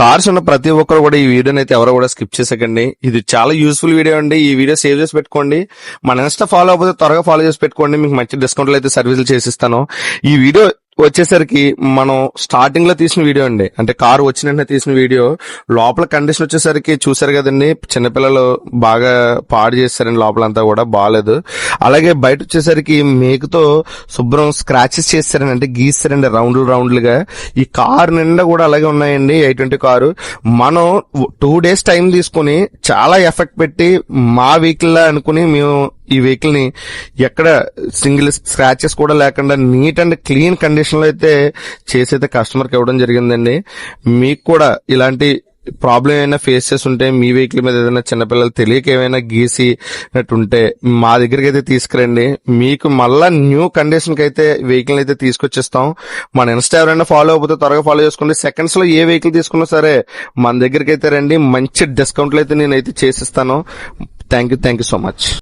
Cars ఉన్న ప్రతి ఒక్కరు కూడా ఈ వీడియోని అయితే ఎవరు కూడా స్కిప్ చేసేకండి. ఇది చాలా యూస్ఫుల్ వీడియో అండి. ఈ వీడియో సేవ్ చేసి పెట్టుకోండి. మన ఇన్స్టా ఫాలో అవ్వకపోతే త్వరగా ఫాలో చేసి పెట్టుకోండి. మీకు మంచి డిస్కౌంట్లు అయితే సర్వీసులు చేసిస్తాను. ఈ వీడియో వచ్చేసరికి మనం స్టార్టింగ్ లో తీసిన వీడియో అండి. అంటే కారు వచ్చిన వెంటనే తీసిన వీడియో. లోపల కండిషన్ వచ్చేసరికి చూసారు కదండి, చిన్నపిల్లలు బాగా పాడు చేశారండి. లోపలంతా కూడా బాగాలేదు. అలాగే బయట వచ్చేసరికి మేకుతో శుభ్రం స్క్రాచెస్ చేశారండి, అంటే గీస్తారండి రౌండ్లుగా. ఈ కారు నిండా కూడా అలాగే ఉన్నాయండి. i20 కారు మనం 2 days టైం తీసుకుని చాలా ఎఫెక్ట్ పెట్టి మా వెహికల్ లా అనుకుని మేము ఈ వెహికల్ ని ఎక్కడ సింగిల్ స్క్రాచెస్ కూడా లేకుండా నీట్ అండ్ క్లీన్ కండిషన్ లో అయితే చేసి అయితే కస్టమర్ కి ఇవ్వడం జరిగిందండి. మీకు కూడా ఇలాంటి ప్రాబ్లం ఏమైనా ఫేస్ చేసి ఉంటే, మీ వెహికల్ మీద ఏదైనా చిన్నపిల్లలు తెలియక ఏమైనా గీసినట్టుంటే మా దగ్గరికి అయితే తీసుకురండి. మీకు మళ్ళా న్యూ కండిషన్ కి అయితే వెహికల్ అయితే తీసుకొచ్చేస్తాం. మన ఇన్స్టా ఎవరైనా ఫాలో అయిపోతే త్వరగా ఫాలో చేసుకోండి. సెకండ్స్ లో ఏ వెహికల్ తీసుకున్నా సరే మన దగ్గరికి అయితే రండి. మంచి డిస్కౌంట్లు అయితే నేనైతే చేసిస్తాను. Thank you so much.